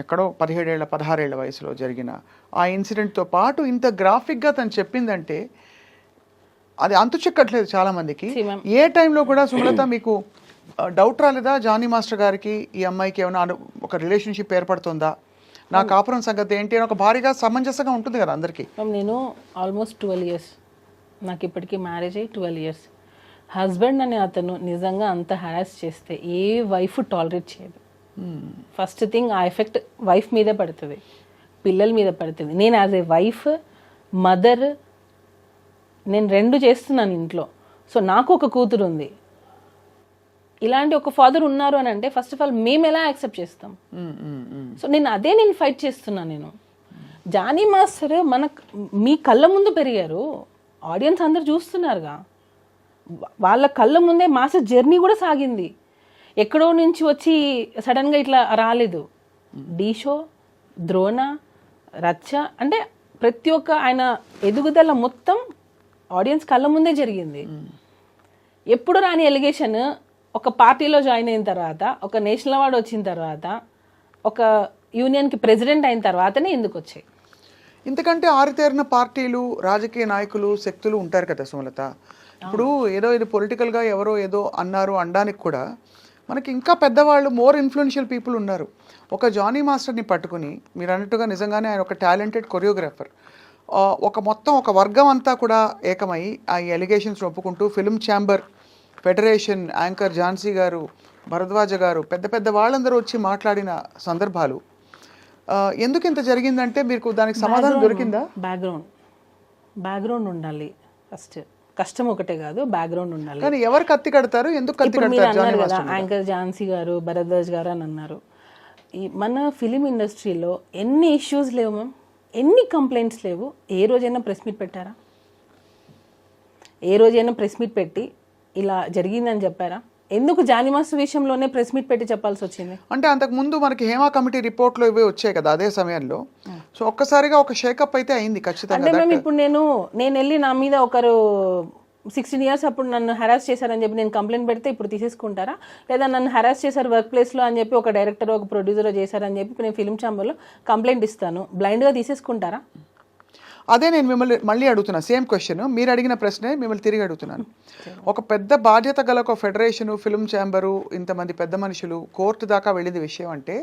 ఎక్కడో 17 ఏళ్ల 16 ఏళ్ల వయసులో జరిగిన ఆ ఇన్సిడెంట్తో పాటు ఇంత గ్రాఫిక్గా తను చెప్పిందంటే అది అంతు చిక్కట్లేదు చాలామందికి. ఏ టైంలో కూడా సుమలత మీకు డౌట్ రాలేదా జానీ మాస్టర్ గారికి ఈ అమ్మాయికి ఏమైనా ఒక రిలేషన్షిప్ ఏర్పడుతుందా, నా కాపురం సంగతి ఏంటి అని ఒక భారీగా సమంజసంగా ఉంటుంది కదా అందరికీ? నేను ఆల్మోస్ట్ 12 ఇయర్స్, నాకు ఇప్పటికీ మ్యారేజ్ అయ్యి 12 ఇయర్స్. హస్బెండ్ అనే అతను నిజంగా అంత హరాస్ చేస్తే ఏ వైఫ్ టాలరేట్ చేయదు. ఫస్ట్ థింగ్ ఆ ఎఫెక్ట్ వైఫ్ మీదే పడుతుంది, పిల్లల మీద పడుతుంది. నేను యాజ్ ఏ వైఫ్, మదర్, నేను 2 చేస్తున్నాను ఇంట్లో. సో నాకు ఒక కూతురు ఉంది. ఇలాంటి ఒక ఫాదర్ ఉన్నారు అని అంటే ఫస్ట్ ఆఫ్ ఆల్ మేము ఎలా యాక్సెప్ట్ చేస్తాం? సో నేను ఫైట్ చేస్తున్నాను. నేను జానీ మాస్టర్ మీ కళ్ళ ముందు పెరిగారు, ఆడియన్స్ అందరు చూస్తున్నారుగా, వాళ్ళ కళ్ళ ముందే మాస్టర్ జర్నీ కూడా సాగింది. ఎక్కడో నుంచి వచ్చి సడన్గా ఇట్లా రాలేదు. డీ షో, ద్రోణ, రచ్చ అంటే ప్రతి ఒక్క ఆయన ఎదుగుదల మొత్తం ఆడియన్స్ కళ్ళ ముందే జరిగింది. ఎప్పుడు రాని ఎలిగేషన్ ఒక పార్టీలో జాయిన్ అయిన తర్వాత, ఒక నేషనల్ అవార్డు వచ్చిన తర్వాత, ఒక యూనియన్కి ప్రెసిడెంట్ అయిన తర్వాతనే ఎందుకు వచ్చాయి? ఇంతకంటే ఆరితేరిన పార్టీలు, రాజకీయ నాయకులు, శక్తులు ఉంటారు కదా సుమలత. ఇప్పుడు ఏదో ఇది పొలిటికల్గా ఎవరో ఏదో అన్నారు అనడానికి కూడా మనకి ఇంకా పెద్దవాళ్ళు, మోర్ ఇన్ఫ్లుయెన్షియల్ పీపుల్ ఉన్నారు. ఒక జానీ మాస్టర్ని పట్టుకుని మీరు అన్నట్టుగా నిజంగానే ఆయన ఒక టాలెంటెడ్ కొరియోగ్రాఫర్, ఒక వర్గం అంతా కూడా ఏకమై ఆ ఎలిగేషన్స్ ఒప్పుకుంటూ film chamber, federation, anchor Jhansi గారు, భరద్వాజ గారు, పెద్ద పెద్ద వాళ్ళందరూ వచ్చి మాట్లాడిన సందర్భాలు. ఎందుకు ఇంత జరిగిందంటే మీకు దానికి సమాధానం దొరికిందా? బ్యాక్గ్రౌండ్ ఉండాలి ఫస్ట్. కష్టం ఒకటే కాదు, బ్యాక్గ్రౌండ్ ఉండాలి. కానీ ఎవరు కత్తి కడతారు, ఎందుకు కత్తి కడతారు? యాంకర్ ఝాన్సీ గారు, భరద్వాజ్ గారు అని అన్నారు. మన ఫిలిం ఇండస్ట్రీలో ఎన్ని ఇష్యూస్ లేవు మ్యామ్, ఎన్ని కంప్లైంట్స్ లేవు. ఏ రోజైనా ప్రెస్ మీట్ పెట్టారా? ఏ రోజైనా ప్రెస్ మీట్ పెట్టి ఇలా జరిగిందని చెప్పారా? ఎందుకు జానీ మాస్టర్ విషయంలోనే ప్రెస్ మీట్ పెట్టి చెప్పాల్సి వచ్చింది? అంటే అంతకు ముందు మనకి హేమా కమిటీ రిపోర్ట్లో ఇవే వచ్చాయి కదా అదే సమయంలో. సో ఒక్కసారిగా ఒక షేకప్ అయితే అయింది ఖచ్చితంగా. అంటే మేము ఇప్పుడు నేను వెళ్ళి నా మీద ఒకరు 16 ఇయర్స్ అప్పుడు నన్ను హెరాస్ చేశారని చెప్పి నేను కంప్లైంట్ పెడితే ఇప్పుడు తీసేసుకుంటారా? లేదా నన్ను హెరాస్ చేశారు వర్క్ ప్లేస్లో అని చెప్పి ఒక డైరెక్టర్, ఒక ప్రొడ్యూసర్ చేశారని చెప్పి నేను ఫిల్మ్ ఛాంబర్లో కంప్లైంట్ ఇస్తాను, బ్లైండ్గా తీసేసుకుంటారా? అదే నేను మిమ్మల్ని మళ్ళీ అడుగుతున్నా, సేమ్ క్వశ్చన్, మీరు అడిగిన ప్రశ్నే మిమ్మల్ని తిరిగి అడుగుతున్నాను. ఒక పెద్ద బాధ్యత గల ఒక ఫెడరేషను, ఫిల్మ్ ఛాంబరు, ఇంతమంది పెద్ద మనుషులు కోర్టు దాకా వెళ్ళింది విషయం అంటే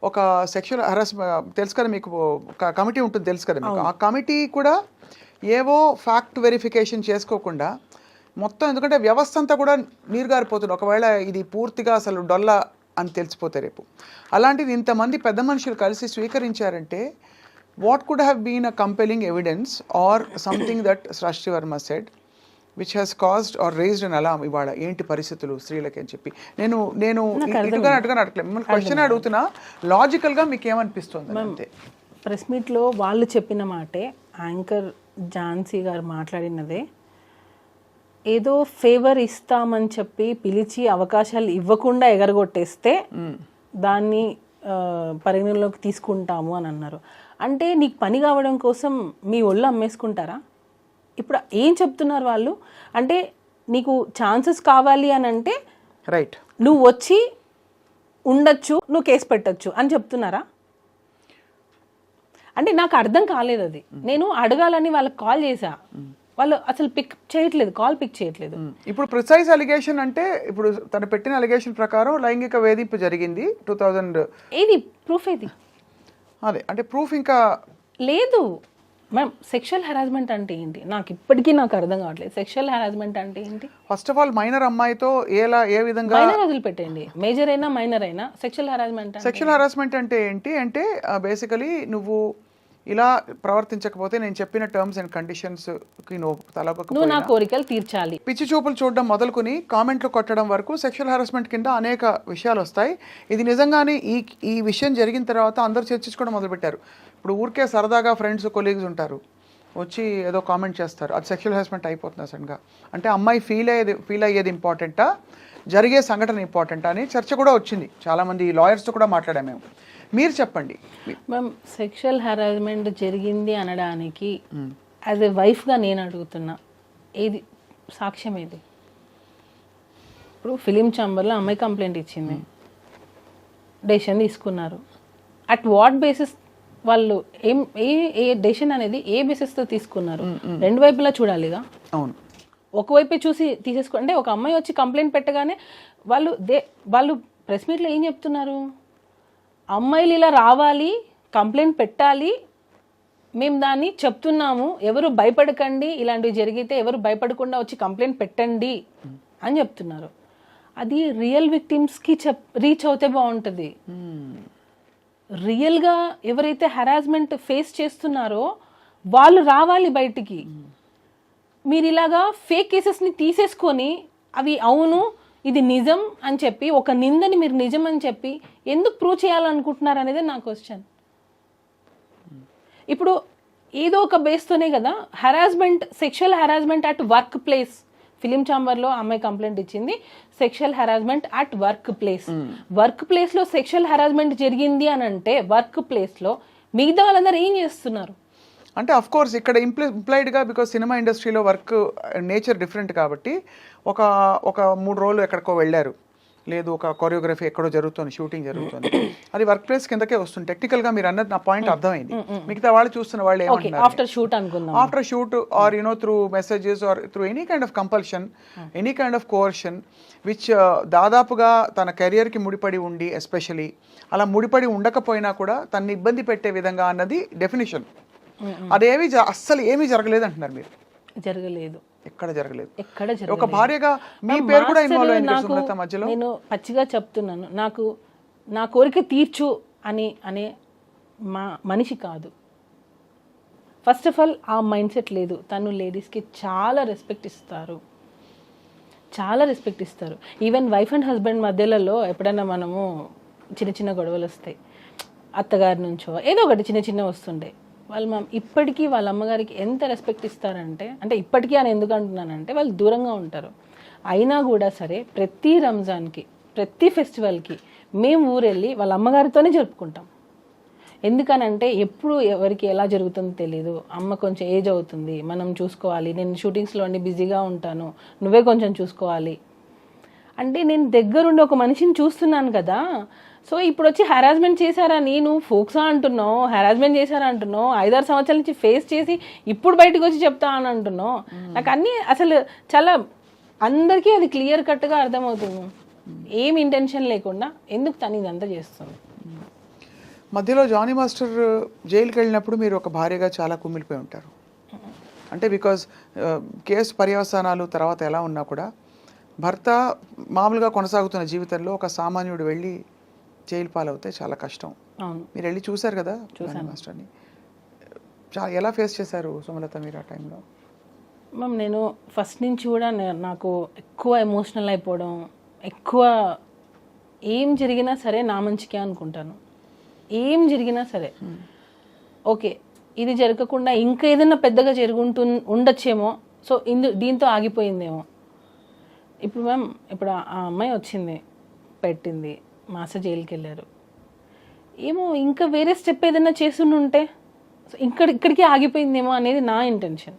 ఒక సెక్షువల్ హరాస్మెంట్ తెలుసు కదా మీకు, కమిటీ ఉంటుంది తెలుసు కదా మీకు. ఆ కమిటీ కూడా ఏవో ఫ్యాక్ట్ వెరిఫికేషన్ చేసుకోకుండా మొత్తం, ఎందుకంటే వ్యవస్థ అంతా కూడా నీరుగారిపోతుంది ఒకవేళ ఇది పూర్తిగా అసలు డొల్ల అని తెలిసిపోతే రేపు. అలాంటిది ఇంతమంది పెద్ద మనుషులు కలిసి స్వీకరించారంటే what could have been a compelling evidence or something that Srashti Verma said which has caused or raised an alarm? ఇవాళ ఏంటి పరిస్థితులు స్త్రీలకి అని చెప్పి నేను ఇటుగా అడగలేదు, మిమ్మల్ని క్వశ్చన్ అడుగుతున్నా, లాజికల్గా మీకు ఏమనిపిస్తుంది అంతే. ప్రెస్ మీట్లో వాళ్ళు చెప్పిన మాటే, యాంకర్ ఝాన్సీ గారు మాట్లాడినదే, ఏదో ఫేవర్ ఇస్తామని చెప్పి పిలిచి అవకాశాలు ఇవ్వకుండా ఎగరగొట్టేస్తే దాన్ని పరిగణలోకి తీసుకుంటాము అని అన్నారు. అంటే నీకు పని కావడం కోసం మీ ఒళ్ళు అమ్మేసుకుంటారా? ఇప్పుడు ఏం చెప్తున్నారు వాళ్ళు అంటే, నీకు ఛాన్సెస్ కావాలి అని అంటే రైట్, నువ్వు వచ్చి ఉండొచ్చు, నువ్వు కేసు పెట్టచ్చు అని చెప్తున్నారా? అంటే నాకు అర్థం కాలేదు అది. నేను అడగాలని వాళ్ళకి కాల్ చేశా, వాళ్ళు అసలు కాల్ పిక్ చేయట్లేదు. ఇప్పుడు ప్రిసైజ్ అలిగేషన్ అంటే, ఇప్పుడు తను పెట్టిన అలిగేషన్ ప్రకారం లైంగిక వేధింపు జరిగింది 2000. ఏది ప్రూఫ్? ఏది? అదే అంటే ప్రూఫ్ ఇంకా లేదు మ్యామ్. సెక్షువల్ హెరాస్మెంట్ అంటే ఏంటి నాకు ఇప్పటికీ అర్థం కావట్లేదు. సెక్షువల్ హెరాస్మెంట్ అంటే ఏంటి? ఫస్ట్ ఆఫ్ ఆల్ మైనర్ అమ్మాయితో ఏ విధంగా, మైనర్ వదిలిపెట్టండి, మేజర్ అయినా మైనర్ అయినా సెక్షువల్ హెరాస్మెంట్ అంటే ఏంటి అంటే బేసికలీ నువ్వు ఇలా ప్రవర్తించకపోతే నేను చెప్పిన టర్మ్స్ అండ్ కండిషన్స్ కి నువ్వు నా కోరికలు తీర్చాలి, పిచ్చి చూపులు చూడడం మొదలుకొని కామెంట్లు కొట్టడం వరకు సెక్షువల్ హెరాస్మెంట్ కింద అనేక విషయాలు వస్తాయి. ఇది నిజంగానే ఈ విషయం జరిగిన తర్వాత అందరూ చర్చించుకోవడం మొదలుపెట్టారు. ఇప్పుడు ఊరికే సరదాగా ఫ్రెండ్స్, కొలీగ్స్ ఉంటారు, వచ్చి ఏదో కామెంట్ చేస్తారు, అది సెక్షువల్ హెరాస్మెంట్ అయిపోతుంది సడన్గా. అంటే అమ్మాయి ఫీల్ అయ్యేది ఇంపార్టెంటా, జరిగే సంఘటన ఇంపార్టెంటా అని చర్చ కూడా వచ్చింది. చాలామంది లాయర్స్తో కూడా మాట్లాడాము మేము. మీరు చెప్పండి మ్యామ్. సెక్షువల్ హెరాస్మెంట్ జరిగింది అనడానికి యాజ్ ఎ వైఫ్గా నేను అడుగుతున్నా, ఏది సాక్ష్యం? ఏది? ఇప్పుడు ఫిలిం ఛాంబర్లో అమ్మాయి కంప్లైంట్ ఇచ్చింది, డెసిషన్ తీసుకున్నారు, అట్ వాట్ బేసిస్ వాళ్ళు ఏ డెసిషన్ అనేది ఏ బేసిస్తో తీసుకున్నారు, రెండు వైపులా చూడాలిగా. అవును, ఒకవైపే చూసి తీసేసుకో అంటే ఒక అమ్మాయి వచ్చి కంప్లైంట్ పెట్టగానే వాళ్ళు ప్రెస్ మీట్లో ఏం చెప్తున్నారు, అమ్మాయిలు ఇలా రావాలి, కంప్లైంట్ పెట్టాలి, మేము దాన్ని చెప్తున్నాము, ఎవరు భయపడకండి, ఇలాంటివి జరిగితే ఎవరు భయపడకుండా వచ్చి కంప్లైంట్ పెట్టండి అని చెప్తున్నారు. అది రియల్ విక్టిమ్స్కి రీచ్ అవుతే బాగుంటుంది. రియల్గా ఎవరైతే హెరాస్మెంట్ ఫేస్ చేస్తున్నారో వాళ్ళు రావాలి బయటికి. మీరు ఇలాగా ఫేక్ కేసెస్ని తీసేసుకొని అవి అవును ఇది నిజం అని చెప్పి ఒక నిందని మీరు నిజం అని చెప్పి ఎందుకు ప్రూవ్ చేయాలనుకుంటున్నారు అనేది నా క్వశ్చన్. ఇప్పుడు ఏదో ఒక బేస్తోనే కదా harassment, sexual harassment at workplace. Film ఛాంబర్లో అమ్మాయి కంప్లైంట్ ఇచ్చింది, sexual harassment at workplace. Work ప్లేస్లో సెక్షువల్ హెరాస్మెంట్ జరిగింది అని అంటే వర్క్ ప్లేస్లో మిగతా వాళ్ళందరూ ఏం చేస్తున్నారు అంటే అఫ్ కోర్స్ ఇక్కడ ఇంప్లైడ్గా బికాజ్ సినిమా ఇండస్ట్రీలో వర్క్ నేచర్ డిఫరెంట్ కాబట్టి ఒక 3 రోజులు ఎక్కడికో వెళ్ళారు, లేదు ఒక కొరియోగ్రఫీ ఎక్కడో జరుగుతుంది, షూటింగ్ జరుగుతుంది, అది వర్క్ ప్లేస్ కిందకే వస్తుంది. టెక్నికల్గా మీరు అన్నది నా పాయింట్ అర్థమైంది. మిగతా వాళ్ళు చూస్తున్న వాళ్ళు ఏమంటున్నారు, ఆఫ్టర్ షూట్ అనుకుందాం, after shoot or through messages or through any kind of compulsion, any kind of coercion which దాదాపుగా తన కెరియర్కి ముడిపడి ఉండి, ఎస్పెషలీ అలా ముడిపడి ఉండకపోయినా కూడా తనని ఇబ్బంది పెట్టే విధంగా అన్నది డెఫినేషన్. అదేమి అస్సలు ఏమీ జరగలేదు అంటున్నారు మీరు. జరగలేదు, ఎక్కడ జరగలేదు. ఒక భార్యగా మీ పేరు కూడా ఇన్వాల్వ్ అయింది సుమలత మధ్యలో. నేను పచ్చిగా చెప్తున్నాను, నా కోరిక తీర్చు అనే మనిషి కాదు. ఫస్ట్ ఆఫ్ ఆల్ ఆ మైండ్ సెట్ లేదు. తను లేడీస్కి చాలా రెస్పెక్ట్ ఇస్తారు. ఈవెన్ వైఫ్ అండ్ హస్బెండ్ మధ్యలలో ఎప్పుడైనా మనము చిన్న గొడవలు వస్తాయి, అత్తగారి నుంచో ఏదో ఒకటి చిన్న వస్తుండే, వాళ్ళు ఇప్పటికీ వాళ్ళ అమ్మగారికి ఎంత రెస్పెక్ట్ ఇస్తారంటే, అంటే ఇప్పటికీ అని ఎందుకు అంటున్నానంటే వాళ్ళు దూరంగా ఉంటారు, అయినా కూడా సరే ప్రతి రంజాన్కి ప్రతి ఫెస్టివల్కి మేము ఊరెళ్ళి వాళ్ళ అమ్మగారితోనే జరుపుకుంటాం. ఎందుకనంటే ఎప్పుడు ఎవరికి ఎలా జరుగుతుందో తెలియదు, అమ్మ కొంచెం ఏజ్ అవుతుంది, మనం చూసుకోవాలి, నేను షూటింగ్స్లో అన్ని బిజీగా ఉంటాను, నువ్వే కొంచెం చూసుకోవాలి అంటే నేను దగ్గరుండి ఒక మనిషిని చూస్తున్నాను కదా. సో ఇప్పుడు వచ్చి హెరాస్మెంట్ చేశారని నువ్వు ఫోక్సా అంటున్నావు, హెరాస్మెంట్ చేశారంటున్నావు, 5-6 సంవత్సరాల నుంచి ఫేస్ చేసి ఇప్పుడు బయటకు వచ్చి చెప్తా అని అంటున్నావు. నాకు అన్నీ అసలు చాలా అందరికీ అది క్లియర్ కట్గా అర్థమవుతుంది, ఏం ఇంటెన్షన్ లేకుండా ఎందుకు తను ఇదంతా చేస్తుంది. మధ్యలో జానీ మాస్టర్ జైలుకి వెళ్ళినప్పుడు మీరు ఒక భార్యగా చాలా కుమిలిపోయి ఉంటారు. అంటే బికాజ్ కేసు పర్యవసానాలు తర్వాత ఎలా ఉన్నా కూడా భర్త మామూలుగా కొనసాగుతున్న జీవితంలో ఒక సామాన్యుడు వెళ్ళి జైలు పాలవుతే చాలా కష్టం. మీరు వెళ్ళి చూశారు కదా జానీ మాస్టర్ని, ఎలా ఫేస్ చేశారు సుమలత మీరు ఆ టైంలో? మ్యామ్ నేను ఫస్ట్ నుంచి కూడా నాకు ఎక్కువ ఎమోషనల్ అయిపోవడం, ఎక్కువ ఏం జరిగినా సరే నా మంచికే అనుకుంటాను. ఏం జరిగినా సరే ఓకే ఇది జరగకుండా ఇంకా ఏదైనా పెద్దగా ఉండొచ్చేమో, సో దీంతో ఆగిపోయిందేమో. ఇప్పుడు మ్యామ్ ఇప్పుడు ఆ అమ్మాయి వచ్చింది, పెట్టింది, మాస్టర్ జైలుకి వెళ్ళారు, ఏమో ఇంకా వేరే స్టెప్ ఏదైనా చేస్తుంటే ఇక్కడికి ఆగిపోయిందేమో అనేది నా ఇంటెన్షన్.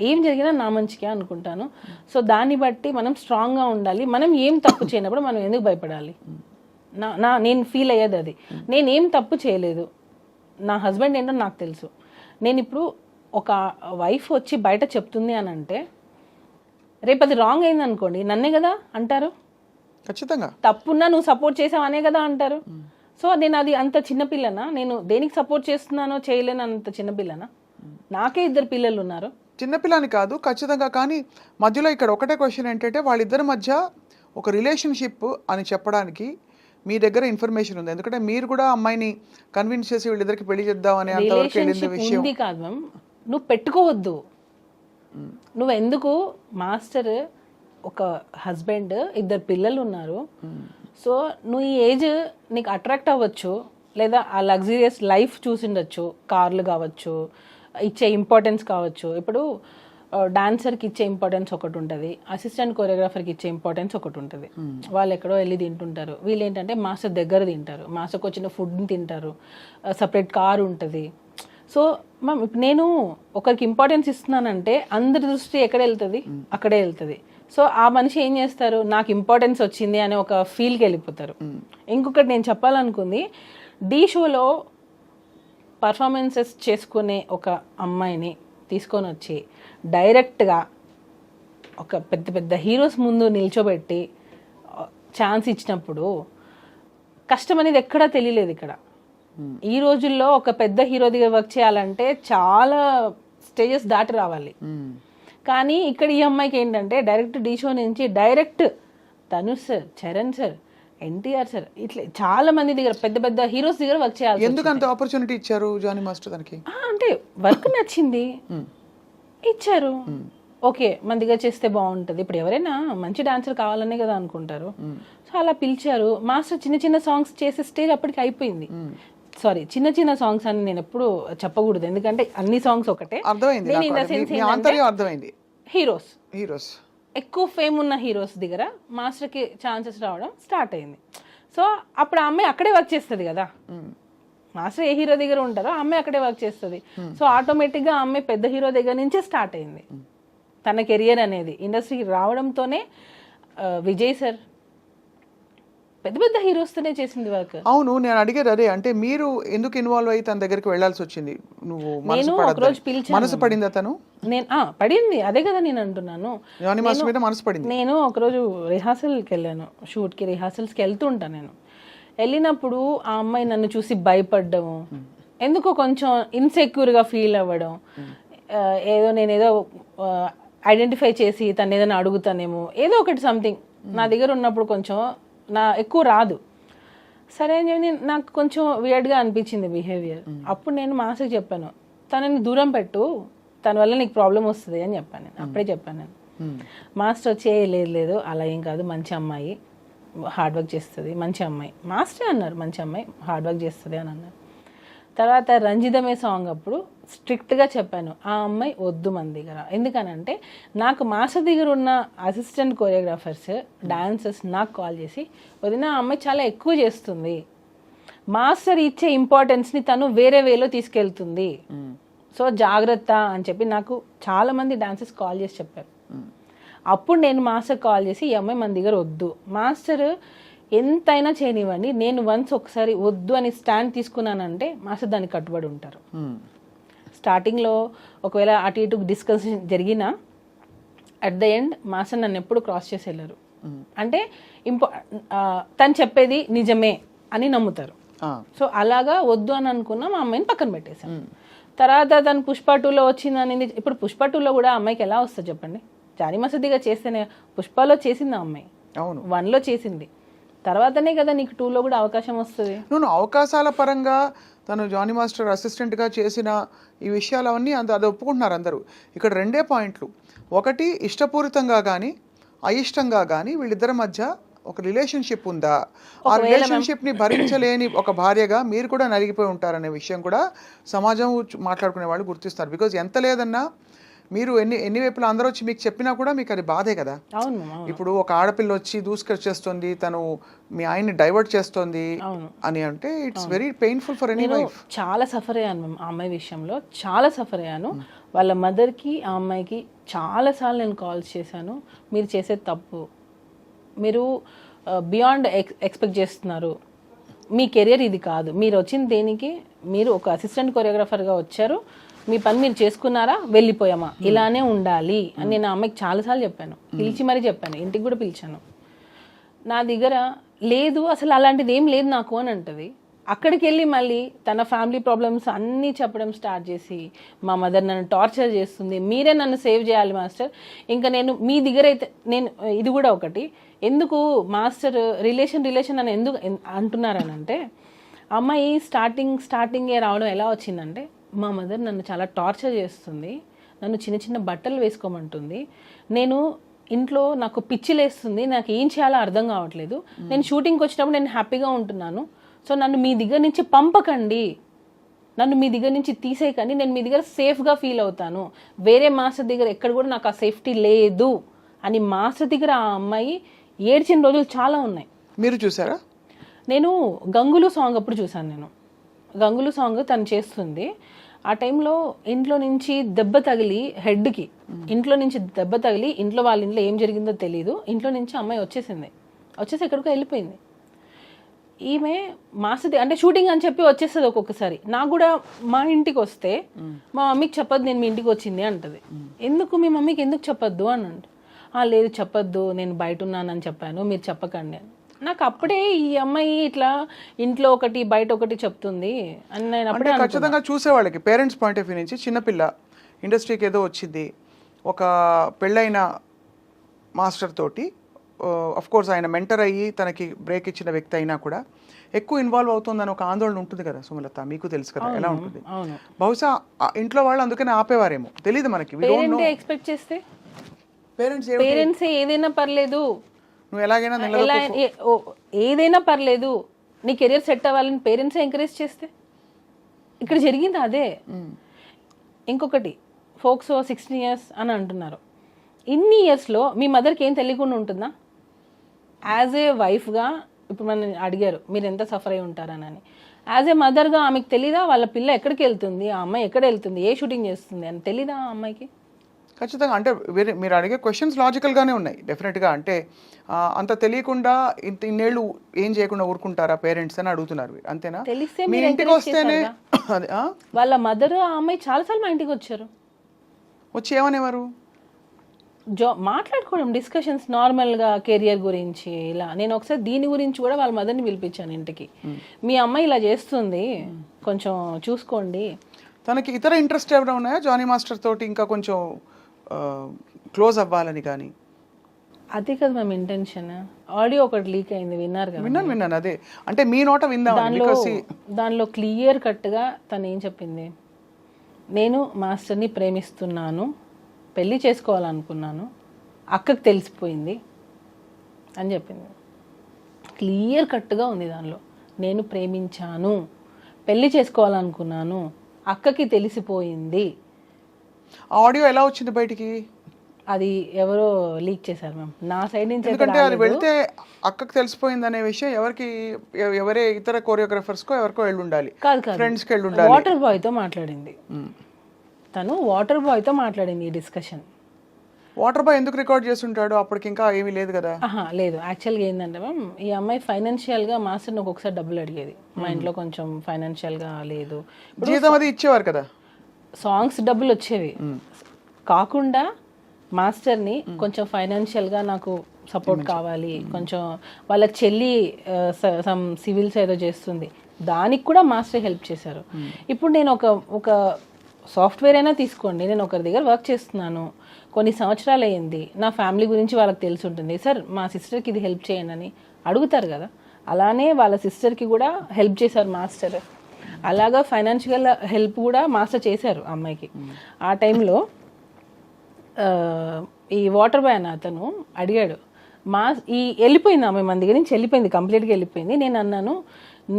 ఏం జరిగినా నా మంచిగా అనుకుంటాను. సో దాన్ని బట్టి మనం స్ట్రాంగ్గా ఉండాలి. మనం ఏం తప్పు చేయనప్పుడు మనం ఎందుకు భయపడాలి? నేను ఫీల్ అయ్యేది అది. నేనేం తప్పు చేయలేదు, నా హస్బెండ్ ఏంటో నాకు తెలుసు. నేను ఇప్పుడు ఒక వైఫ్ వచ్చి బయట చెప్తుంది అని అంటే రేపు అది రాంగ్ అయింది అనుకోండి, నన్నే కదా అంటారు. ఖచ్చితంగా తప్పున్నా నువ్వు సపోర్ట్ చేసావు అనే కదా అంటారు. సో నేను అది అంత చిన్నపిల్లనా? నేను దేనికి సపోర్ట్ చేస్తున్నానో చేయలేను అంత చిన్నపిల్లనా? నాకే 2 పిల్లలు ఉన్నారు. చిన్నపిల్లని కాదు ఖచ్చితంగా, కానీ మధ్యలో ఇక్కడ ఒకటే క్వశ్చన్ ఏంటంటే వాళ్ళిద్దరి మధ్య ఒక రిలేషన్షిప్ అని చెప్పడానికి మీ దగ్గర ఇన్ఫర్మేషన్ ఉంది. ఎందుకంటే మీరు కూడా అమ్మాయిని కన్విన్స్ చేసి వీళ్ళిద్దరికి పెళ్లి చేద్దాం అనే అంతవరకు వెళ్ళింది విషయం ఉంది కాదు మ్యామ్. నువ్వు పెట్టుకోవద్దు. నువ్వు ఎందుకు మాస్టర్ ఒక హస్బెండ్ 2 పిల్లలు ఉన్నారు. సో నువ్వు ఈ ఏజ్ నీకు అట్రాక్ట్ అవ్వచ్చు, లేదా ఆ లగ్జరియస్ లైఫ్ చూసిండొచ్చు, కార్లు కావచ్చు, ఇచ్చే ఇంపార్టెన్స్ కావచ్చు. ఇప్పుడు డాన్సర్కి ఇచ్చే ఇంపార్టెన్స్ ఒకటి ఉంటుంది, అసిస్టెంట్ కొరియోగ్రాఫర్కి ఇచ్చే ఇంపార్టెన్స్ ఒకటి ఉంటుంది. వాళ్ళు ఎక్కడో వెళ్ళి తింటుంటారు, వీళ్ళు ఏంటంటే మాస్టర్ దగ్గర తింటారు, మాస్టర్కి వచ్చిన ఫుడ్ని తింటారు, సపరేట్ కారు ఉంటుంది. సో మ్యామ్ నేను ఒకరికి ఇంపార్టెన్స్ ఇస్తున్నానంటే అందరి దృష్టి ఎక్కడ వెళ్తుంది? అక్కడే వెళ్తుంది. సో ఆ మనిషి ఏం చేస్తారు, నాకు ఇంపార్టెన్స్ వచ్చింది అనే ఒక ఫీల్కి వెళ్ళిపోతారు. ఇంకొకటి నేను చెప్పాలనుకుంది, ఢీ షోలో పర్ఫార్మెన్సెస్ చేసుకునే ఒక అమ్మాయిని తీసుకొని వచ్చి డైరెక్ట్గా ఒక పెద్ద పెద్ద హీరోస్ ముందు నిల్చోబెట్టి ఛాన్స్ ఇచ్చినప్పుడు కష్టం అనేది ఎక్కడా తెలియలేదు ఇక్కడ. ఈ రోజుల్లో ఒక పెద్ద హీరో దగ్గర వర్క్ చేయాలంటే చాలా స్టేజెస్ దాటి రావాలి. కానీ ఇక్కడ ఈ అమ్మాయికి ఏంటంటే డైరెక్ట్ ఢీ షో నుంచి direct Dhanush sir, Charan sir, NTR sir, ఇట్లా చాలా మంది దగ్గర పెద్ద పెద్ద హీరోస్ దగ్గర వర్క్ చేయాలి. ఎందుకు అంత ఆపర్చునిటీ ఇచ్చారు జానీ మాస్టర్ తనకి? అంటే వర్క్ నచ్చింది, ఇచ్చారు. ఓకే, మన దగ్గర చేస్తే బాగుంటుంది. ఇప్పుడు ఎవరైనా మంచి డాన్సర్ కావాలనే కదా అనుకుంటారు. సో అలా పిలిచారు. మాస్టర్ చిన్న చిన్న సాంగ్స్ చేసే స్టేజ్ అప్పటికి అయిపోయింది. సారీ, చిన్న చిన్న సాంగ్స్ అని నేను ఎప్పుడు చెప్పకూడదు, ఎందుకంటే అన్ని సాంగ్స్ ఒకటే. అర్థమైంది. హీరోస్ ఎక్కువ ఫేమ్ ఉన్న హీరోస్ దగ్గర మాస్టర్కి ఛాన్సెస్ రావడం స్టార్ట్ అయింది. సో అప్పుడు ఆ అమ్మాయి అక్కడే వర్క్ చేస్తుంది కదా. మాస్టర్ ఏ హీరో దగ్గర ఉంటారో ఆ అమ్మాయి అక్కడే వర్క్ చేస్తుంది. సో ఆటోమేటిక్గా ఆ అమ్మాయి పెద్ద హీరో దగ్గర నుంచే స్టార్ట్ అయింది తన కెరియర్ అనేది. ఇండస్ట్రీకి రావడంతోనే విజయ్ సార్ పెద్ద పెద్ద హీరోస్తోనే చేసింది వర్క్. అవును, నేను అడిగేది అదే. అంటే మీరు ఎందుకు ఇన్వాల్వ్ అయ్యి తన దగ్గరికి వెళ్ళాల్సి వచ్చింది? నువ్వు నేను ఒకరోజు పిలిచాను. మనసు పడిందా తను? నేను పడింది, అదే కదా నేను అంటున్నాను. మనసు పడింది. నేను ఒకరోజు రిహార్సల్కి వెళ్ళాను, షూట్కి రిహార్సల్స్కి వెళ్తుంటా. నేను వెళ్ళినప్పుడు ఆ అమ్మాయి నన్ను చూసి భయపడ్డము, ఎందుకో కొంచెం ఇన్సెక్యూర్గా ఫీల్ అవ్వడం, నేనేదో ఐడెంటిఫై చేసి తను ఏదైనా అడుగుతానేమో, ఏదో ఒకటి సంథింగ్ నా దగ్గర ఉన్నప్పుడు కొంచెం ఎక్కువ రాదు. సరే అని చెప్పి నాకు కొంచెం వియర్డ్గా అనిపించింది బిహేవియర్. అప్పుడు నేను మాస్టర్కి చెప్పాను, తనని దూరం పెట్టు, తన వల్ల నీకు ప్రాబ్లం వస్తుంది అని చెప్పాను. నేను అప్పుడే చెప్పాను. నేను మాస్టర్ వచ్చి లేదు అలా ఏం కాదు, మంచి అమ్మాయి, హార్డ్ వర్క్ చేస్తుంది, మంచి అమ్మాయి. మాస్టరే అన్నారు మంచి అమ్మాయి, హార్డ్ వర్క్ చేస్తుంది అని అన్నారు. తర్వాత రంజితమే సాంగ్ అప్పుడు స్ట్రిక్ట్గా చెప్పాను, ఆ అమ్మాయి వద్దు మన దగ్గర. ఎందుకనంటే నాకు మాస్టర్ దగ్గర ఉన్న అసిస్టెంట్ కొరియోగ్రాఫర్స్, డాన్సర్స్ నాకు కాల్ చేసి, వదిన ఆ అమ్మాయి చాలా ఎక్కువ చేస్తుంది, మాస్టర్ ఇచ్చే ఇంపార్టెన్స్ని తను వేరే వేలో తీసుకెళ్తుంది, సో జాగ్రత్త అని చెప్పి నాకు చాలా మంది డాన్సర్స్ కాల్ చేసి చెప్పారు. అప్పుడు నేను మాస్టర్ కాల్ చేసి, ఈ అమ్మాయి మన దగ్గర వద్దు, మాస్టర్ ఎంతైనా చేయనివ్వండి, నేను వన్స్ ఒకసారి వద్దు అని స్టాండ్ తీసుకున్నానంటే మాస్టర్ దానికి కట్టుబడి ఉంటారు. స్టార్టింగ్లో ఒకవేళ అటు ఇటు డిస్కషన్ జరిగినా అట్ ద ఎండ్ మాస్టర్ నన్ను ఎప్పుడు క్రాస్ చేసి వెళ్ళారు. అంటే తను చెప్పేది నిజమే అని నమ్ముతారు. సో అలాగా వద్దు అని అనుకున్నా మా అమ్మాయిని పక్కన పెట్టేశాను. తర్వాత తను పుష్ప 2లో వచ్చింది అనేది. ఇప్పుడు పుష్ప 2లో కూడా అమ్మాయికి ఎలా వస్తుంది చెప్పండి? జానీ మాస్టర్గా చేస్తేనే. పుష్పలో చేసింది ఆ అమ్మాయి, 1లో చేసింది, తర్వాతనే కదా నీకు 2లో కూడా అవకాశం వస్తుంది. నువ్వు అవకాశాల పరంగా తను జానీ మాస్టర్ అసిస్టెంట్గా చేసిన ఈ విషయాలు అవన్నీ అది ఒప్పుకుంటున్నారు అందరూ. ఇక్కడ రెండే పాయింట్లు. ఒకటి, ఇష్టపూరితంగా కానీ అయిష్టంగా కానీ వీళ్ళిద్దరి మధ్య ఒక రిలేషన్షిప్ ఉందా? ఆ రిలేషన్షిప్ని భరించలేని ఒక భార్యగా మీరు కూడా నలిగిపోయి ఉంటారనే విషయం కూడా సమాజం మాట్లాడుకునే వాళ్ళు గుర్తిస్తారు. బికాజ్ ఎంత లేదన్నా మీరు ఎన్ని వైపులా అందరూ వచ్చి మీకు చెప్పినా కూడా మీకు అది బాధే కదా. ఇప్పుడు ఒక ఆడపిల్ల వచ్చి దూసుకొచ్చేస్తుంది, తను మీ ఆయన్ని డైవర్ట్ చేస్తుంది అని అంటే it's very painful for any wife. చాలా సఫర్ అయ్యాను మ్యామ్ ఆ అమ్మాయి విషయంలో, చాలా సఫర్ అయ్యాను. వాళ్ళ మదర్కి ఆ అమ్మాయికి చాలాసార్లు నేను కాల్స్ చేశాను, మీరు చేసే తప్పు, మీరు బియాండ్ ఎక్స్పెక్ట్ చేస్తున్నారు, మీ కెరియర్ ఇది కాదు, మీరు వచ్చిన దేనికి, మీరు ఒక అసిస్టెంట్ కొరియోగ్రాఫర్గా వచ్చారు, మీ పని మీరు చేసుకున్నారా, వెళ్ళిపోయామా, ఇలానే ఉండాలి అని నేను ఆ అమ్మాయికి చాలాసార్లు చెప్పాను. పిలిచి మరీ చెప్పాను, ఇంటికి కూడా పిలిచాను. నా దగ్గర లేదు అసలు అలాంటిది ఏం లేదు నాకు అని అంటది. అక్కడికి వెళ్ళి మళ్ళీ తన ఫ్యామిలీ ప్రాబ్లమ్స్ అన్నీ చెప్పడం స్టార్ట్ చేసి, మా మదర్ నన్ను టార్చర్ చేస్తుంది, మీరే నన్ను సేవ్ చేయాలి మాస్టర్, ఇంకా నేను మీ దగ్గర అయితే నేను ఇది కూడా ఒకటి, ఎందుకు మాస్టర్ రిలేషన్ అని ఎందుకు అంటున్నారనంటే, అమ్మాయి స్టార్టింగే రావడం ఎలా వచ్చిందంటే, మా మదర్ నన్ను చాలా టార్చర్ చేస్తుంది, నన్ను చిన్న చిన్న బట్టలు వేసుకోమంటుంది, నేను ఇంట్లో నాకు పిచ్చిలేస్తుంది, నాకు ఏం చేయాలో అర్థం కావట్లేదు, నేను షూటింగ్కి వచ్చినప్పుడు నేను హ్యాపీగా ఉంటున్నాను, సో నన్ను మీ దగ్గర నుంచి పంపకండి, నన్ను మీ దగ్గర నుంచి తీసేయకండి, నేను మీ దగ్గర సేఫ్గా ఫీల్ అవుతాను, వేరే మాస్టర్ దగ్గర ఎక్కడ కూడా నాకు ఆ సేఫ్టీ లేదు అని మాస్టర్ దగ్గర ఆ అమ్మాయి ఏడ్చిన రోజులు చాలా ఉన్నాయి. మీరు చూసారా? నేను గంగులు సాంగ్ అప్పుడు చూసాను. నేను గంగులు సాంగ్ తను చేస్తుంది, ఆ టైంలో ఇంట్లో నుంచి దెబ్బ తగిలి హెడ్కి, ఇంట్లో నుంచి దెబ్బ తగిలి ఇంట్లో వాళ్ళ ఇంట్లో ఏం జరిగిందో తెలియదు, ఇంట్లో నుంచి అమ్మాయి వచ్చేసి ఎక్కడికో వెళ్ళిపోయింది. ఈమె మాస్టర్ అంటే షూటింగ్ అని చెప్పి వచ్చేస్తుంది ఒక్కొక్కసారి. నాకు కూడా మా ఇంటికి వస్తే మా మమ్మీకి చెప్పొద్దు నేను మీ ఇంటికి వచ్చింది అంటది. ఎందుకు మీ మమ్మీకి ఎందుకు చెప్పొద్దు అని అంట. లేదు చెప్పొద్దు, నేను బయట ఉన్నానని చెప్పాను, మీరు చెప్పకండి అని. నాకు అప్పుడే ఈ అమ్మాయి ఇట్లా ఇంట్లో ఒకటి బయట ఒకటి చెప్తుంది అని నేను అప్పుడే అంటే ఖచ్చితంగా చూసేవాళ్ళకి పేరెంట్స్ పాయింట్ ఆఫ్ వ్యూ నుంచి చిన్నపిల్ల ఇండస్ట్రీకి ఏదో వచ్చింది, ఒక పెళ్ళైన మాస్టర్ తోటి అఫ్ కోర్స్ ఆయన మెంటర్ అయ్యి తనకి బ్రేక్ ఇచ్చిన వ్యక్తి అయినా కూడా ఎక్కువ ఇన్వాల్వ్ అవుతుందని ఒక ఆందోళన ఉంటుంది కదా సుమలత, మీకు తెలుసు కదా ఎలా ఉంటుంది. అవును. బహుశా ఆ ఇంట్లో వాళ్ళు అందుకనే ఆపేవారేమో, తెలియదు మనకి. ఎక్స్పెక్ట్ చేస్తే పేరెంట్స్ పేరెంట్స్ ఏదైనా పర్లేదు, నువ్వు ఎలాగైనా ఎలా ఏదైనా పర్లేదు, నీ కెరియర్ సెట్ అవ్వాలని పేరెంట్స్ ఎంకరేజ్ చేస్తే ఇక్కడ జరిగింది అదే. ఇంకొకటి ఫోక్సో 16 years అని అంటున్నారు. ఇన్ని ఇయర్స్లో మీ మదర్కి ఏం తెలియకుండా ఉంటుందా? యాజ్ ఏ వైఫ్గా ఇప్పుడు మనం అడిగారు మీరు ఎంత సఫర్ అయి ఉంటారని. యాజ్ ఏ మదర్గా ఆమెకు తెలీదా వాళ్ళ పిల్ల ఎక్కడికి వెళ్తుంది, ఆ అమ్మాయి ఎక్కడ వెళ్తుంది, ఏ షూటింగ్ చేస్తుంది అని తెలీదా ఆ అమ్మాయికి? ఖచ్చితంగా. అంటే మీరు అడిగే క్వశ్చన్స్ లాజికల్గానే ఉన్నాయి డెఫినెట్గా. అంటే అంత తెలియకుండా ఇన్నేళ్ళు ఏం చేయకుండా ఊరుకుంటారా పేరెంట్స్ అని అడుగుతున్నారు, అంతేనా? తెలిస్తే మీ ఇంటికి వస్తేనే అదే వాళ్ళ మదర్ ఆ అమ్మాయి చాలాసార్లు మా ఇంటికి వచ్చారు. వచ్చి ఏమనేవారు? మాట్లాడుకోవడం, డిస్కషన్స్ నార్మల్గా కెరియర్ గురించి ఇలా. నేను ఒకసారి దీని గురించి కూడా వాళ్ళ మదర్ని పిలిపించాను ఇంటికి. మీ అమ్మాయి ఇలా చేస్తుంది కొంచెం చూసుకోండి. తనకి ఇతర ఇంట్రెస్ట్ ఏమైనా ఉన్నాయా జానీ మాస్టర్ తోటి ఇంకా కొంచెం క్లోజ్ అవ్వాలని? కానీ అదే కదా మేము ఇంటెన్షన్. ఆడియో ఒకటి లీక్ అయింది, విన్నారు కదా? విన్నాను. అదే అంటే మీ నోట విందాం. దానిలో క్లియర్ కట్గా తను ఏం చెప్పింది, నేను మాస్టర్ని ప్రేమిస్తున్నాను, పెళ్ళి చేసుకోవాలనుకున్నాను, అక్కకి తెలిసిపోయింది అని చెప్పింది. క్లియర్ కట్గా ఉంది దానిలో. నేను ప్రేమించాను, పెళ్ళి చేసుకోవాలనుకున్నాను, అక్కకి తెలిసిపోయింది. ఆడియో ఎలా వచ్చింది బయటికి? అది ఎవరో లీక్ చేశారు మ్యామ్, నా సైడ్ నుంచి. ఎందుకంటే అది వెళ్తే అక్కకి తెలిసిపోయింది అనే విషయం ఎవరే ఇతర కోరియోగ్రాఫర్స్కో ఎవరికో వెళ్ళి ఉండాలి, ఫ్రెండ్స్కి వెళ్ళి ఉండాలి. వాటర్ బాయ్తో మాట్లాడింది తను, వాటర్ బాయ్తో మాట్లాడింది ఈ డిస్కషన్. వాటర్ బాయ్ ఎందుకు రికార్డ్ చేస్తుంటాడు? అప్పటికి ఇంకా ఏమీ లేదు కదా. లేదు, యాక్చువల్గా ఏంటంటే మ్యామ్ ఈ అమ్మాయి ఫైనాన్షియల్గా మాస్టర్ని ఒక్కొక్కసారి డబ్బులు అడిగేది. మా ఇంట్లో కొంచెం ఫైనాన్షియల్గా లేదు, జీతం అది ఇచ్చేవారు కదా, సాంగ్స్ డబ్బులు వచ్చేవి కాకుండా మాస్టర్ని కొంచెం ఫైనాన్షియల్గా నాకు సపోర్ట్ కావాలి, కొంచెం వాళ్ళ చెల్లి సమ్ సివిల్స్ ఏదో చేస్తుంది, దానికి కూడా మాస్టర్ హెల్ప్ చేశారు. ఇప్పుడు నేను ఒక సాఫ్ట్వేర్ అయినా తీసుకోండి, నేను ఒకరి దగ్గర వర్క్ చేస్తున్నాను, కొన్ని సంవత్సరాలు అయ్యింది, నా ఫ్యామిలీ గురించి వాళ్ళకి తెలిసి ఉంటుంది, సార్ మా సిస్టర్కి ఇది హెల్ప్ చేయండి అని అడుగుతారు కదా. అలానే వాళ్ళ సిస్టర్కి కూడా హెల్ప్ చేశారు మాస్టర్. అలాగా ఫైనాన్షియల్ హెల్ప్ కూడా మాస్టర్ చేశారు అమ్మాయికి. ఆ టైంలో ఈ వాటర్ బాయ్ అన్న అతను అడిగాడు, వెళ్ళిపోయింది ఆమె మన దగ్గర నుంచి, వెళ్ళిపోయింది, కంప్లీట్గా వెళ్ళిపోయింది. నేను అన్నాను,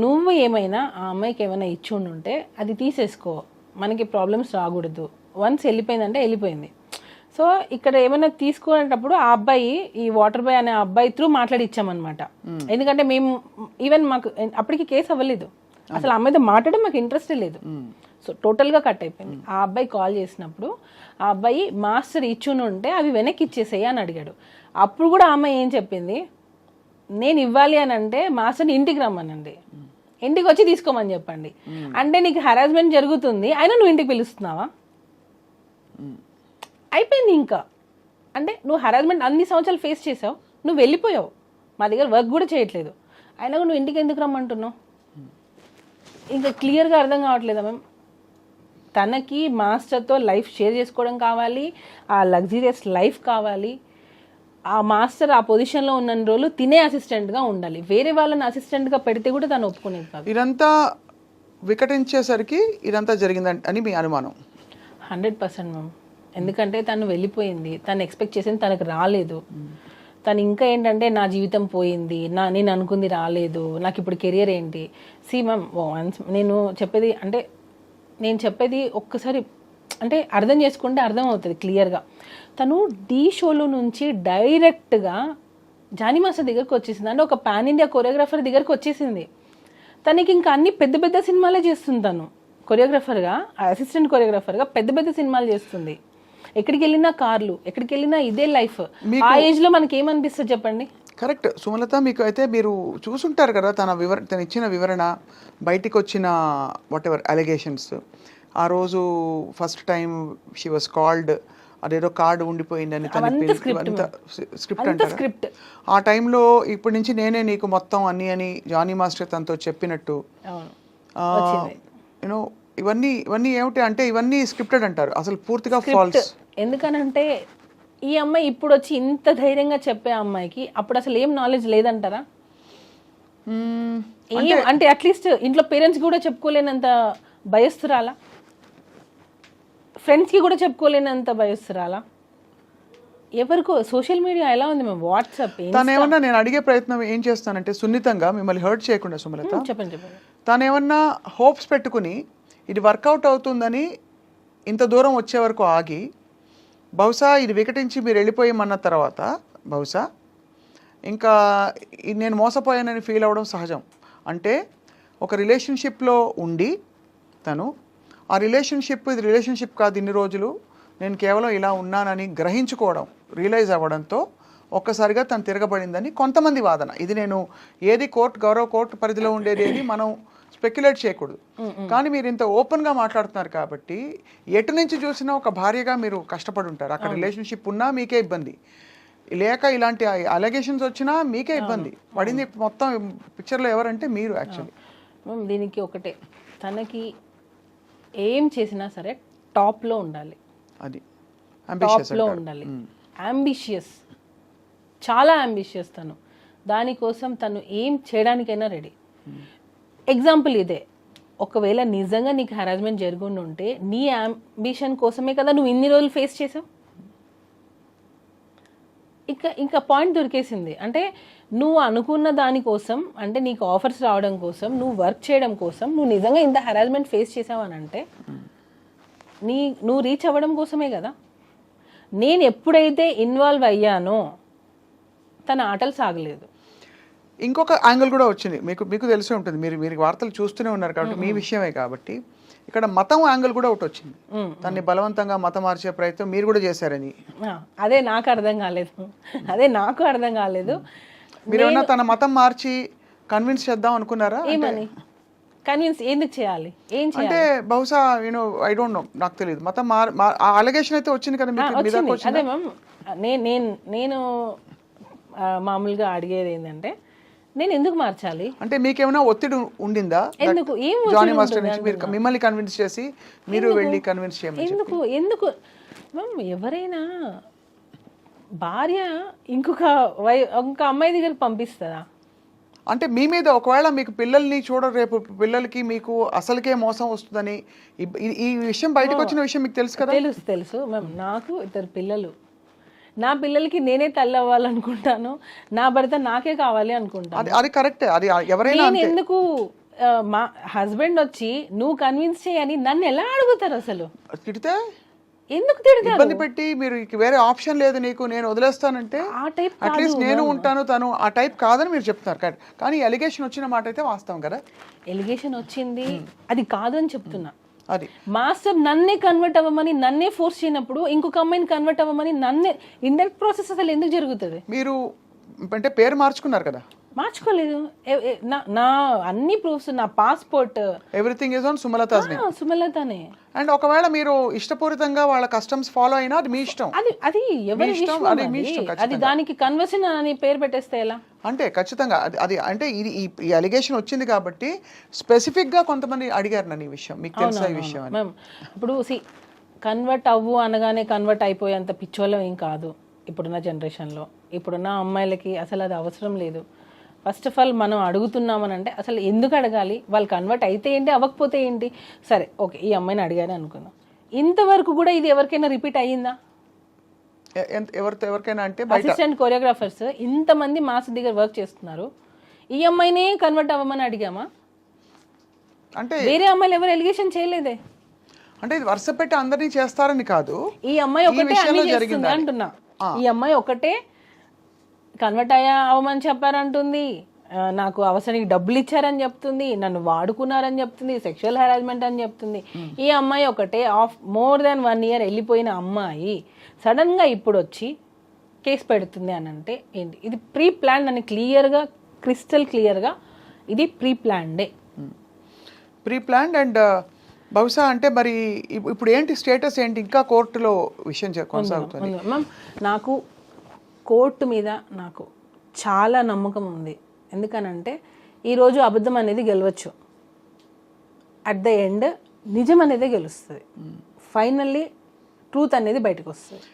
నువ్వు ఏమైనా ఆ అమ్మాయికి ఏమైనా ఇచ్చి ఉంటే అది తీసేసుకో, మనకి ప్రాబ్లమ్స్ రాకూడదు. వన్స్ వెళ్ళిపోయిందంటే వెళ్ళిపోయింది. సో ఇక్కడ ఏమైనా తీసుకునేటప్పుడు ఆ అబ్బాయి, ఈ వాటర్ బాయ్ అనే అబ్బాయి త్రూ మాట్లాడి ఇచ్చామన్నమాట. ఎందుకంటే మేము ఈవెన్ మాకు అప్పటికి కేసు అవ్వలేదు, అసలు అమ్మాయితో మాట్లాడడం మాకు ఇంట్రెస్ట్ లేదు. సో టోటల్గా కట్ అయిపోయింది. ఆ అబ్బాయి కాల్ చేసినప్పుడు ఆ అబ్బాయి మాస్టర్ ఇచ్చుని ఉంటే అవి వెనక్కి ఇచ్చేసేయి అని అడిగాడు. అప్పుడు కూడా ఆ అమ్మాయి ఏం చెప్పింది, నేను ఇవ్వాలి అని అంటే మాస్టర్ని ఇంటికి రమ్మనండి, ఇంటికి వచ్చి తీసుకోమని చెప్పండి. అంటే నీకు హెరాస్మెంట్ జరుగుతుంది, అయినా నువ్వు ఇంటికి పిలుస్తున్నావా? అయిపోయింది ఇంకా. అంటే నువ్వు హెరాస్మెంట్ అన్ని సంవత్సరాలు ఫేస్ చేసావు, నువ్వు వెళ్ళిపోయావు, మా దగ్గర వర్క్ కూడా చేయట్లేదు, అయినా కూడా నువ్వు ఇంటికి ఎందుకు రమ్మంటున్నావు? ఇంకా క్లియర్గా అర్థం కావట్లేదా మ్యామ్? తనకి మాస్టర్తో లైఫ్ షేర్ చేసుకోవడం కావాలి, ఆ లగ్జరియస్ లైఫ్ కావాలి. ఆ మాస్టర్ ఆ పొజిషన్లో ఉన్న రోజులు తినే అసిస్టెంట్గా ఉండాలి, వేరే వాళ్ళని అసిస్టెంట్గా పెడితే కూడా తను ఒప్పుకునేది కాదు. ఇదంతా వికటించేసరికి ఇదంతా జరిగిందని మీ అనుమానం? 100% మ్యామ్. ఎందుకంటే తను వెళ్ళిపోయింది, తను ఎక్స్పెక్ట్ చేసింది తనకు రాలేదు. తను ఇంకా ఏంటంటే నా జీవితం పోయింది, నేను అనుకుంది రాలేదు, నాకు ఇప్పుడు కెరియర్ ఏంటి? సి మ్యామ్, నేను చెప్పేది ఒక్కసారి అంటే అర్థం చేసుకుంటే అర్థం అవుతుంది క్లియర్గా. తను ఢీ షోలో నుంచి డైరెక్ట్గా జానీ మాస్టర్ దగ్గరకు వచ్చేసింది, అంటే ఒక పాన్ ఇండియా కొరియోగ్రాఫర్ దగ్గరకు వచ్చేసింది. తనకి ఇంకా అన్ని పెద్ద పెద్ద సినిమాలే చేస్తుంది. తను కొరియోగ్రాఫర్గా, అసిస్టెంట్ కొరియోగ్రాఫర్గా పెద్ద పెద్ద సినిమాలు చేస్తుంది. ఎక్కడికి వెళ్ళినా కార్లు, ఎక్కడికి వెళ్ళినా ఇదే లైఫ్. ఆ ఏజ్లో మనకి ఏమనిపిస్తుంది చెప్పండి? కరెక్ట్ సుమలత. మీకు అయితే మీరు చూసుంటారు కదా తను ఇచ్చిన వివరణ, బయటికి వచ్చిన వాట్ ఎవర్ అలిగేషన్స్. ఆ రోజు first time she was called, అదేదో కార్డు ఉండిపోయిందని స్క్రిప్ట్ అంటారు. స్క్రిప్ట్ ఆ టైంలో ఇప్పటి నుంచి నేనే నీకు మొత్తం అన్ని అని జానీ మాస్టర్ తనతో చెప్పినట్టు, యూనో ఇవన్నీ ఏమిటి అంటే ఇవన్నీ స్క్రిప్టెడ్ అంటారు, అసలు పూర్తిగా ఫాల్స్. ఎందుకనంటే ఈ అమ్మాయి ఇప్పుడు వచ్చి ఇంత ధైర్యంగా చెప్పే అమ్మాయికి అప్పుడు అసలు ఏం నాలెడ్జ్ లేదంటారా? అంటే అట్లీస్ట్ ఇంట్లో పేరెంట్స్ కూడా చెప్పుకోలేనంత భయస్తురాలా, ఫ్రెండ్స్కి కూడా చెప్పుకోలేనంత భయస్తురాలా? ఎవరికో సోషల్ మీడియా ఎలా ఉంది మేము వాట్సాప్. తనేమన్నా నేను అడిగే ప్రయత్నం ఏం చేస్తానంటే సున్నితంగా మిమ్మల్ని హర్ట్ చేయకుండా సుమలత, చెప్పండి. తనేమన్నా హోప్స్ పెట్టుకుని ఇది వర్కౌట్ అవుతుందని ఇంత దూరం వచ్చే వరకు ఆగి, బహుశా ఇది వికటించి మీరు వెళ్ళిపోయామన్న తర్వాత బహుశా ఇంకా నేను మోసపోయానని ఫీల్ అవ్వడం సహజం. అంటే ఒక రిలేషన్షిప్లో ఉండి తను ఆ రిలేషన్షిప్ ఇది రిలేషన్షిప్ కాదు, ఇన్ని రోజులు నేను కేవలం ఇలా ఉన్నానని గ్రహించుకోవడం, రియలైజ్ అవ్వడంతో ఒక్కసారిగా తను తిరగబడిందని కొంతమంది వాదన. ఇది నేను ఏది గౌరవ కోర్టు పరిధిలో ఉండేది ఏది మనం స్పెక్యులేట్ చేయకూడదు. కానీ మీరు ఇంత ఓపెన్గా మాట్లాడుతున్నారు కాబట్టి ఎటు నుంచి చూసినా ఒక భార్యగా మీరు కష్టపడి ఉంటారు. అక్కడ రిలేషన్షిప్ ఉన్నా మీకే ఇబ్బంది, లేక ఇలాంటి అలిగేషన్స్ వచ్చినా మీకే ఇబ్బంది పడింది. మొత్తం పిక్చర్లో ఎవరంటే మీరు యాక్చువల్లీ. దీనికి ఒకటే, తనకి ఏం చేసినా సరే టాప్లో ఉండాలి, అది టాప్లో ఉండాలి. అంబిషియస్, చాలా అంబిషియస్ తను. దానికోసం తను ఏం చేయడానికైనా రెడీ. ఎగ్జాంపుల్ ఇదే, ఒకవేళ నిజంగా నీకు హెరాస్మెంట్ జరుగుండి ఉంటే నీ అంబిషన్ కోసమే కదా నువ్వు ఇన్ని రోజులు ఫేస్ చేసావు. ఇంకా పాయింట్ దొరికేసింది. అంటే నువ్వు అనుకున్న దానికోసం, అంటే నీకు ఆఫర్స్ రావడం కోసం, నువ్వు వర్క్ చేయడం కోసం నువ్వు నిజంగా ఇంత హెరాస్మెంట్ ఫేస్ చేసావు అని అంటే నువ్వు రీచ్ అవ్వడం కోసమే కదా. నేను ఎప్పుడైతే ఇన్వాల్వ్ అయ్యానో తన ఆటలు సాగలేదు. ఇంకొక యాంగిల్ కూడా వచ్చింది, మీకు తెలిసే ఉంటుంది, మీరు వార్తలు చూస్తూనే ఉన్నారు కాబట్టి మీ విషయమే కాబట్టి. ఇక్కడ మతం యాంగిల్ కూడా ఒకటి వచ్చింది, తన్ని బలవంతంగా మతం మార్చే ప్రయత్నం మీరు కూడా చేశారని. అదే నాకు అర్థం కాలేదు. మీరు ఏమన్నా తన మతం మార్చి కన్విన్స్ చేద్దాం అనుకున్నారా? ఏమని కన్విన్స్ ఎందుకు చేయాలి? ఏం చేయాలి అంటే బహుశా ఐ డోంట్ నో, నాకు తెలియదు. మతం అలిగేషన్ అయితే వచ్చింది కదా మీకు. అదే మ్యామ్, నేను మామూలుగా అడిగేది ఏంటంటే నేను ఎందుకు మార్చాలి అంటే మీకేమైనా ఒత్తిడి ఉండిందా? ఎందుకు? ఏం జానీ మాస్టర్ నుంచి మీరు మిమ్మల్ని కన్విన్స్ చేసి మీరు వెళ్ళి కన్విన్స్ చేయమని ఎందుకు మ్యామ్? ఎవరైనా భార్య ఇంకొక అమ్మాయి దగ్గరికి పంపిస్తుందా? అంటే మీ మీద ఒకవేళ మీకు పిల్లల్ని రేపు పిల్లలకి మీకు అసలుకే మోసం వస్తుందని ఈ విషయం బయటకు వచ్చిన విషయం మీకు తెలుసు కదా? తెలుసు మ్యామ్. నాకు 2 పిల్లలు, నా పిల్లలకి నేనే తల్లి అవ్వాలనుకుంటాను, నా భర్త నాకే కావాలి అనుకుంటాను. అది కరెక్టే. అది ఎవరైనా నేను ఎందుకు మా హస్బెండ్ వచ్చి నువ్వు కన్విన్స్ చేయని నన్ను ఎలా అడుగుతారు? అసలు తిడితే ఎందుకు తిడతారు? ఇబ్బంది పెట్టి మీరు వేరే ఆప్షన్ లేదు నీకు, నేను వదిలేస్తానంటే అట్లీస్ట్ నేను ఉంటాను, తను ఆ టైప్ కాదని మీరు చెప్తున్నారు. కానీ ఎలిగేషన్ వచ్చిన మాట అయితే వాస్తవం కదా. ఎలిగేషన్ వచ్చింది, అది కాదు అని చెప్తున్నా. అది మాస్టర్ నన్నే కన్వర్ట్ అవ్వమని నన్నే ఫోర్స్ చేయనప్పుడు ఇంకొక అమ్మాయిని కన్వర్ట్ అవ్వమని నన్నే ఇండైరెక్ట్ ప్రాసెస్ అసలు ఎందుకు జరుగుతుంది? మీరు అంటే పేరు మార్చుకున్నారు కదా? మార్చుకోలేదు. నా అన్ని ప్రూఫ్స్, నా passport, everything is on Sumalatha's name. సుమలతనే. అండ్ ఒకవేళ మీరు ఇష్టపూరితంగా వాళ్ళ కస్టమ్స్ ఫాలో అయినా అది మీ ఇష్టం. అది ఎవరి ఇష్టం, అది దానికి కన్వర్షన్ అని పేరు పెట్టేస్తే ఎలా? అంటే ఖచ్చితంగా అది అంటే ఈ అలిగేషన్ వచ్చింది కాబట్టి స్పెసిఫిక్ గా కొంతమంది అడిగారు నన్ను ఈ విషయం, మీకు తెలుసా ఈ విషయం అని. ఇప్పుడు కన్వర్ట్ అవ్వు అనగానే కన్వర్ట్ అయిపోయేంత పిచ్చోళ్ళం ఏం కాదు ఇప్పుడున్న జనరేషన్లో. ఇప్పుడున్న అమ్మాయిలకి అసలు అది అవసరం లేదు. ఫస్ట్ ఆఫ్ ఆల్ మనం అడుగుతున్నామని అంటే అసలు ఎందుకు అడగాలి? వాళ్ళు కన్వర్ట్ అయితే ఏంటి, అవ్వకపోతే ఏంటి? సరే ఓకే, ఈ అమ్మాయిని అడిగానే అనుకుందాం. ఇంతవరకు కూడా ఇది ఎవరికైనా రిపీట్ అయ్యిందా? ఎవరికైనా అంటే అసిస్టెంట్ కొరియోగ్రాఫర్స్ ఇంతమంది మాస్ దగ్గర వర్క్ చేస్తున్నారు, ఈ అమ్మాయినే కన్వర్ట్ అవ్వమని అడిగామా? అంటే వేరే అమ్మాయిలు ఎవరు ఎలిగేషన్ చేయలేదే. అంటే ఇది వరుస పెట్టి అందరినీ చేస్తారని కాదు, ఈ అమ్మాయి ఒకటే అన్ని చేస్తుంది అంటున్నా. ఈ అమ్మాయి ఒకటే కన్వర్ట్ అవ్వమని చెప్పారంటుంది, నాకు అవసరానికి డబ్బులు ఇచ్చారని చెప్తుంది, నన్ను వాడుకున్నారని చెప్తుంది, సెక్షువల్ హెరాస్మెంట్ అని చెప్తుంది. ఈ అమ్మాయి ఒకటే మోర్ దాన్ 1 year వెళ్ళిపోయిన అమ్మాయి సడన్గా ఇప్పుడు వచ్చి కేసు పెడుతుంది అని అంటే ఏంటి, ఇది ప్రీ ప్లాన్ అని క్లియర్గా, క్రిస్టల్ క్లియర్గా ఇది ప్రీ ప్లాన్డే. ప్రీ ప్లాన్డ్ అండ్ బహుశా అంటే మరి ఇప్పుడు ఏంటి స్టేటస్ ఏంటి, ఇంకా కోర్టులో విషయం కొనసాగుతుంది? మ్యామ్ నాకు కోర్టు మీద నాకు చాలా నమ్మకం ఉంది. ఎందుకనంటే ఈరోజు అబద్ధం అనేది గెలవచ్చు, అట్ ద ఎండ్ నిజం అనేది గెలుస్తుంది, ఫైనల్లీ ట్రూత్ అనేది బయటకు వస్తుంది.